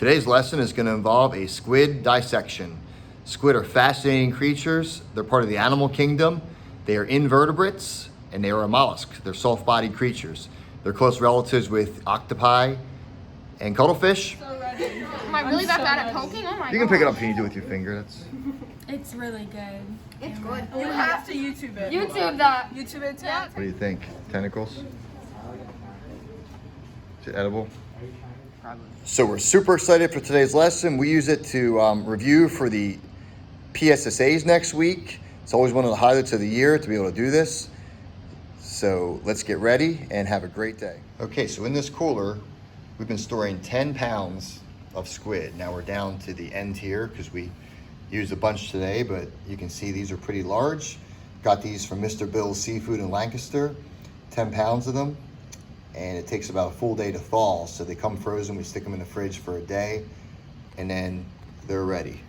Today's lesson is going to involve a squid dissection. Squid are fascinating creatures. They're part of the animal kingdom. They are invertebrates and they are a mollusk. They're soft-bodied creatures. They're close relatives with octopi and cuttlefish. Am I really that bad at poking? Oh my god. You can pick it up if you do with your finger. It's really good. It's good. You have to YouTube it. YouTube that. YouTube it, too. What do you think? Tentacles? Is it edible? So we're super excited for today's lesson. We use it to review for the PSSAs next week. It's always one of the highlights of the year to be able to do this. So let's get ready and have a great day. Okay, so in this cooler, we've been storing 10 pounds of squid. Now we're down to the end here because we used a bunch today, but you can see these are pretty large. Got these from Mr. Bill's Seafood in Lancaster, 10 pounds of them. And it takes about a full day to thaw. So they come frozen, we stick them in the fridge for a day, and then they're ready.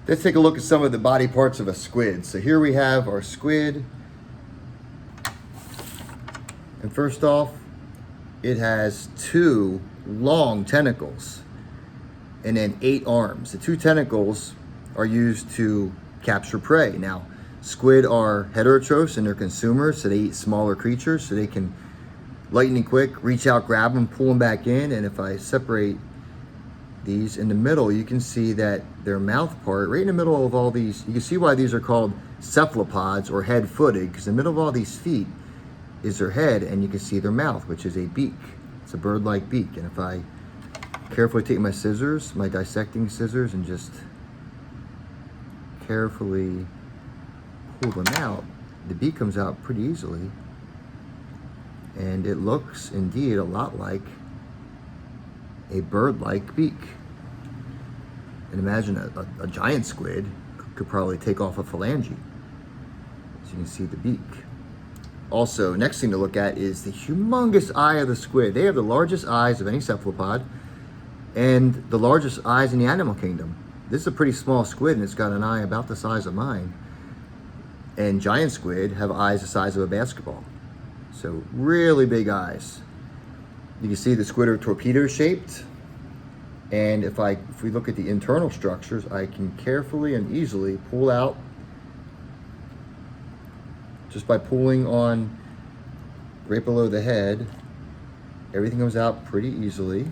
Let's take a look at some of the body parts of a squid. So here we have our squid. And first off, it has 2 long tentacles and then 8 arms. The 2 tentacles are used to capture prey. Now, squid are heterotrophs and they're consumers, so they eat smaller creatures, so they can lightning quick reach out, grab them, pull them back in. And if I separate these in the middle, you can see that their mouth part, right in the middle of all these, you can see why these are called cephalopods or head-footed, because in the middle of all these feet is their head, and you can see their mouth, which is a beak. It's a bird-like beak. And if I carefully take my scissors, my dissecting scissors, and just carefully pull them out, the beak comes out pretty easily. And it looks indeed a lot like a bird-like beak. And imagine a giant squid could probably take off a phalange. So you can see the beak. Also, next thing to look at is the humongous eye of the squid. They have the largest eyes of any cephalopod and the largest eyes in the animal kingdom. This is a pretty small squid and it's got an eye about the size of mine. And giant squid have eyes the size of a basketball. So really big eyes. You can see the squid are torpedo shaped. And if we look at the internal structures, I can carefully and easily pull out, just by pulling on right below the head, everything comes out pretty easily.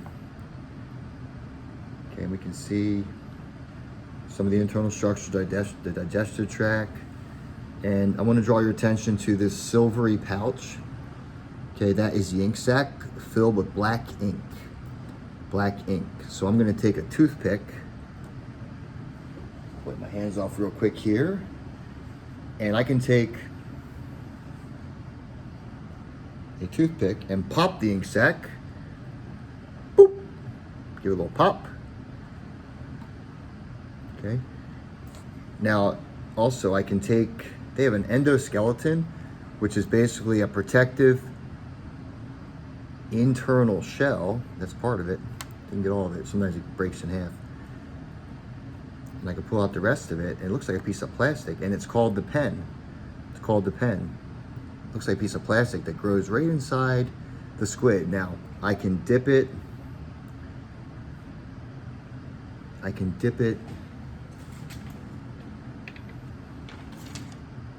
Okay, and we can see some of the internal structures, the digestive tract. And I want to draw your attention to this silvery pouch. Okay, that is the ink-sac filled with black ink. Black ink. So I'm going to take a toothpick, wipe my hands off real quick here, and I can take a toothpick and pop the ink-sac. Boop. Give it a little pop. Okay. Now, also I can take, they have an endoskeleton, which is basically a protective internal shell. That's part of it. Didn't get all of it. Sometimes it breaks in half. And I can pull out the rest of it. And it looks like a piece of plastic, and it's called the pen. It's called the pen. It looks like a piece of plastic that grows right inside the squid. Now, I can dip it.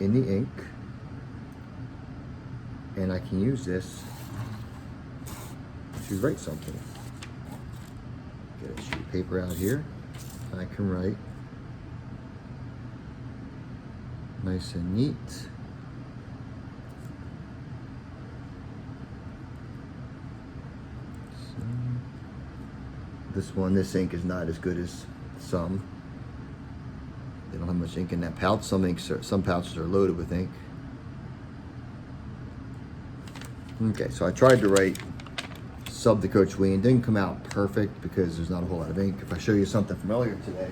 In the ink, and I can use to write something. Get a sheet of paper out here. I can write nice and neat. So, this ink is not as good as some. They don't have much ink in that pouch. Some pouches are loaded with ink. Okay, so I tried to write sub to Coach Wieand. Didn't come out perfect because there's not a whole lot of ink. If I show you something from earlier today,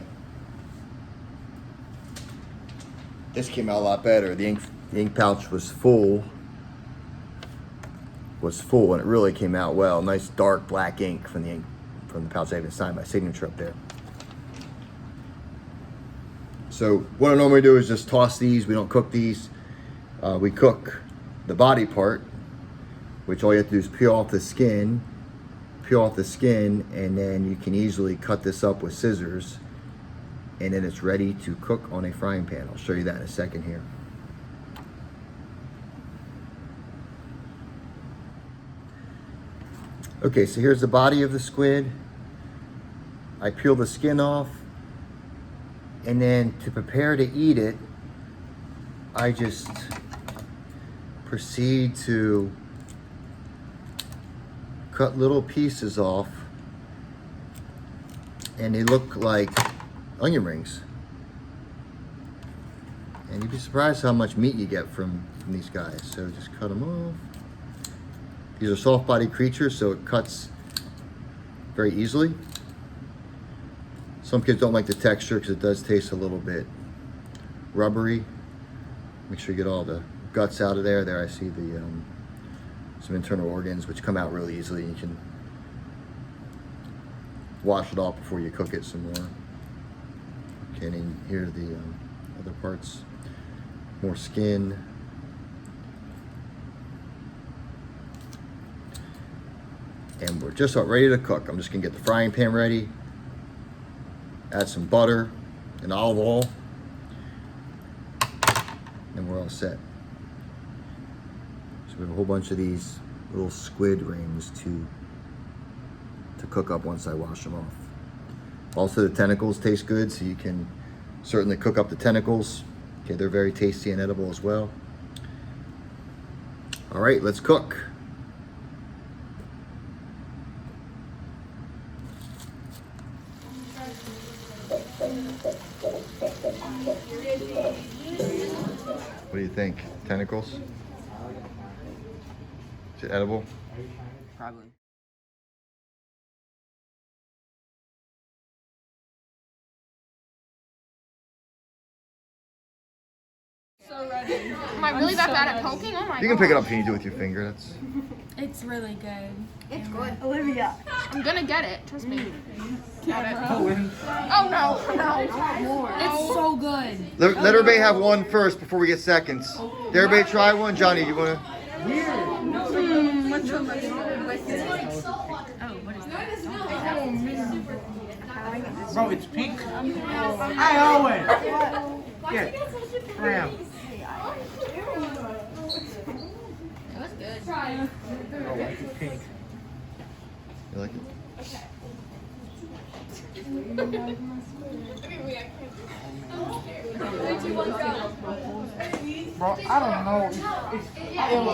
this came out a lot better. The ink pouch was full, and it really came out well. Nice dark black ink from the pouch. I even signed my signature up there. So what I normally do is just toss these. We don't cook these. We cook the body part, which all you have to do is peel off the skin, peel off the skin, and then you can easily cut this up with scissors, and then it's ready to cook on a frying pan. I'll show you that in a second here. Okay, so here's the body of the squid. I peel the skin off, and then to prepare to eat it, I just proceed to cut little pieces off, and they look like onion rings. And you'd be surprised how much meat you get from these guys. So just cut them off. These are soft-bodied creatures, so it cuts very easily. Some kids don't like the texture because it does taste a little bit rubbery. Make sure you get all the guts out of there. There I see the some internal organs, which come out really easily. You can wash it off before you cook it some more. Okay, and then here are the other parts. More skin. And we're just about ready to cook. I'm just gonna get the frying pan ready. Add some butter and olive oil. And we're all set. So we have a whole bunch of these little squid rings to cook up once I wash them off. Also, the tentacles taste good, so you can certainly cook up the tentacles. Okay, they're very tasty and edible as well. All right, let's cook. What do you think? Tentacles? Is it edible? Probably. So ready. Am I really that bad at poking? Oh my You can pick it up if you need to with your finger. That's It's really good. It's good. Olivia. I'm gonna get it. Trust me. Got it. Oh, Oh no. No. It's so good. let everybody have one first before we get seconds. Did everybody try one? Johnny, you wanna? bro, it's pink. I always. Yeah. Ram. It was good. Oh, it's pink. You like it? Bro, I don't know. I don't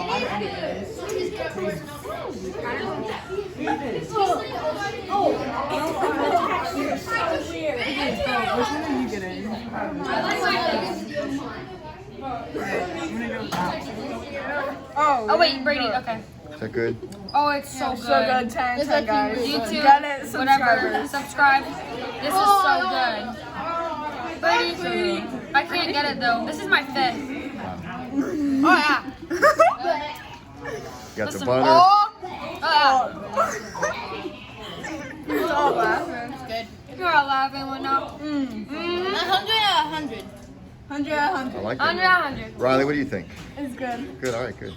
Oh wait, Brady. Okay. Is that good? Oh, it's so good. So good, 10 guys. YouTube, Get it, whatever. subscribers. Subscribe. This is so good. Brady, I can't get it though. This is my fifth. Oh yeah. You got the Listen. butter. Oh yeah. He's all laughing. It's good. You're all laughing, what not? 100 out of 100. 100 out of 100. I like 100 it. out of 100. Riley, what do you think? It's good. Good, all right, good.